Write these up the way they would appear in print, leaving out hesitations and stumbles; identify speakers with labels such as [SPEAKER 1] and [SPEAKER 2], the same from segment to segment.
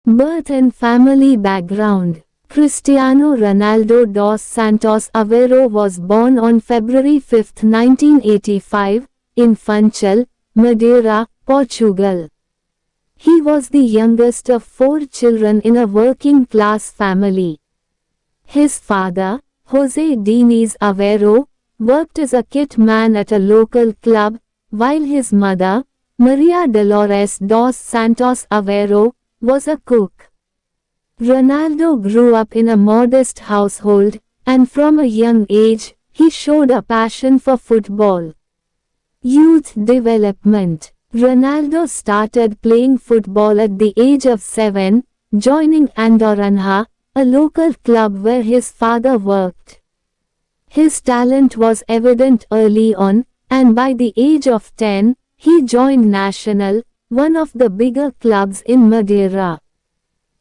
[SPEAKER 1] Birth and family background. Cristiano Ronaldo dos Santos Aveiro was born on February 5, 1985, in Funchal, Madeira, Portugal. He was the youngest of 4 children in a working-class family. His father, José Diniz Aveiro, worked as a kit man at a local club, while his mother, Maria Dolores dos Santos Aveiro, was a cook. Ronaldo grew up in a modest household, and from a young age, he showed a passion for football. Youth development. Ronaldo started playing football at the age of 7, joining Andorranha, a local club where his father worked. His talent was evident early on, and by the age of 10, he joined Nacional, one of the bigger clubs in Madeira.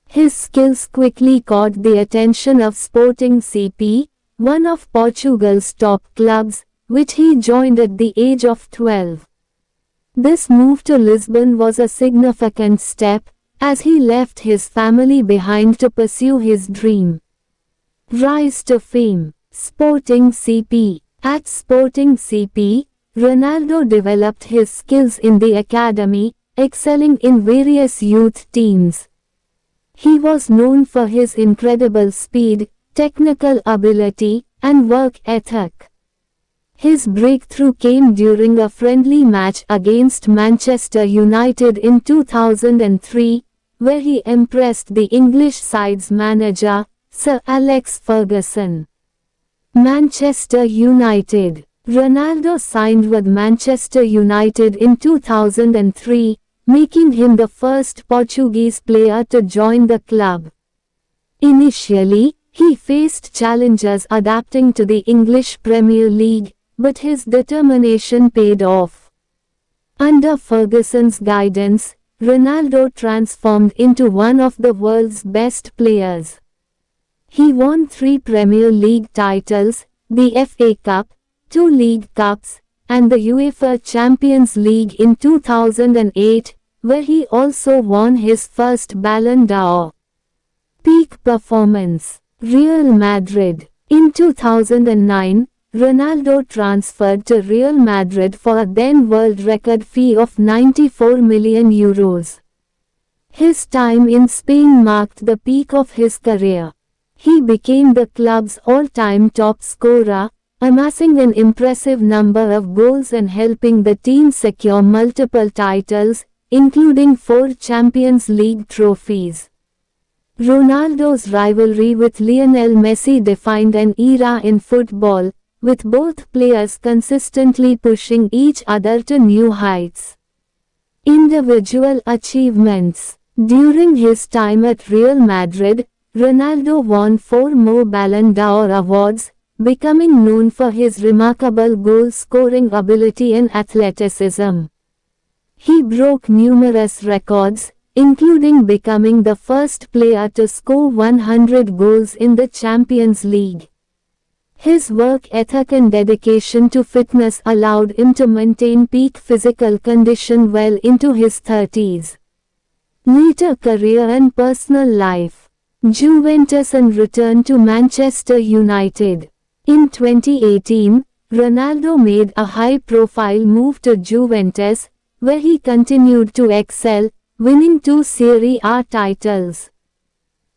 [SPEAKER 1] His skills quickly caught the attention of Sporting CP, one of Portugal's top clubs, which he joined at the age of 12. This move to Lisbon was a significant step, as he left his family behind to pursue his dream. Rise to fame. Sporting CP. At Sporting CP, Ronaldo developed his skills in the academy, excelling in various youth teams. He was known for his incredible speed, technical ability, and work ethic. His breakthrough came during a friendly match against Manchester United in 2003, where he impressed the English side's manager, Sir Alex Ferguson. Manchester United. Ronaldo signed with Manchester United in 2003, making him the first Portuguese player to join the club. Initially, he faced challenges adapting to the English Premier League, but his determination paid off. Under Ferguson's guidance, Ronaldo transformed into one of the world's best players. He won 3 Premier League titles, the FA Cup, 2 League Cups, and the UEFA Champions League in 2008, where he also won his first Ballon d'Or. Peak performance. Real Madrid. In 2009, Ronaldo transferred to Real Madrid for a then world record fee of €94 million. His time in Spain marked the peak of his career. He became the club's all-time top scorer, amassing an impressive number of goals and helping the team secure multiple titles, including 4 Champions League trophies. Ronaldo's rivalry with Lionel Messi defined an era in football, with both players consistently pushing each other to new heights. Individual achievements. During his time at Real Madrid, Ronaldo won 4 more Ballon d'Or awards, becoming known for his remarkable goal-scoring ability and athleticism. He broke numerous records, including becoming the first player to score 100 goals in the Champions League. His work ethic and dedication to fitness allowed him to maintain peak physical condition well into his 30s. Later career and personal life. Juventus and return to Manchester United. In 2018, Ronaldo made a high-profile move to Juventus, where he continued to excel, winning 2 Serie A titles.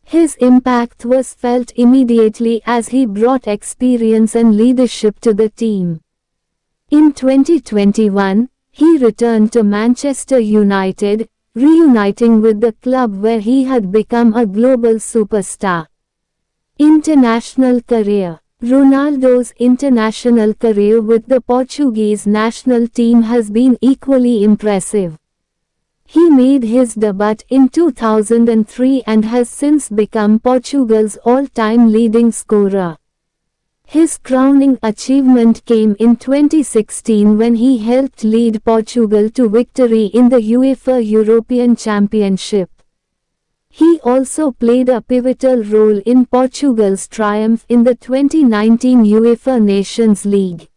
[SPEAKER 1] His impact was felt immediately as he brought experience and leadership to the team. In 2021, he returned to Manchester United, reuniting with the club where he had become a global superstar. International career. Ronaldo's international career with the Portuguese national team has been equally impressive. He made his debut in 2003 and has since become Portugal's all-time leading scorer. His crowning achievement came in 2016 when he helped lead Portugal to victory in the UEFA European Championship. He also played a pivotal role in Portugal's triumph in the 2019 UEFA Nations League.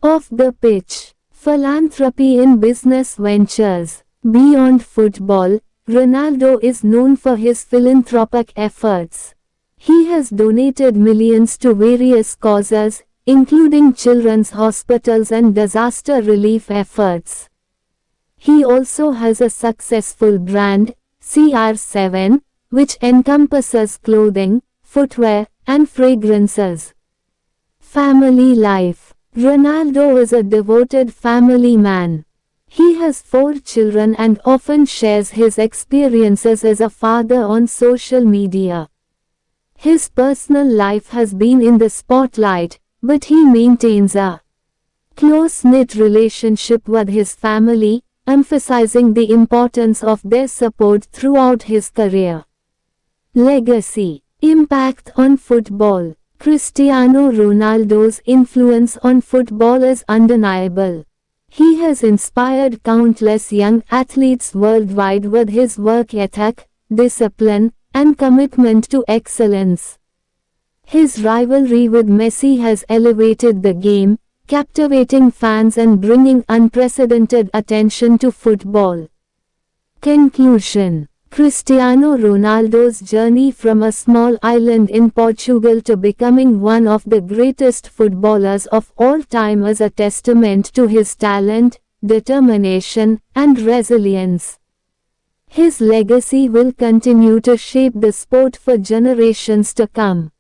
[SPEAKER 1] Off the pitch. Philanthropy in business ventures. Beyond football, Ronaldo is known for his philanthropic efforts. He has donated millions to various causes, including children's hospitals and disaster relief efforts. He also has a successful brand, CR7, which encompasses clothing, footwear, and fragrances. Family life. Ronaldo is a devoted family man. He has 4 children and often shares his experiences as a father on social media. His personal life has been in the spotlight, but he maintains a close-knit relationship with his family, emphasizing the importance of their support throughout his career. Legacy. Impact on football. Cristiano Ronaldo's influence on football is undeniable. He has inspired countless young athletes worldwide with his work ethic, discipline, and commitment to excellence. His rivalry with Messi has elevated the game, captivating fans and bringing unprecedented attention to football. Conclusion. Cristiano Ronaldo's journey from a small island in Portugal to becoming one of the greatest footballers of all time is a testament to his talent, determination, and resilience. His legacy will continue to shape the sport for generations to come.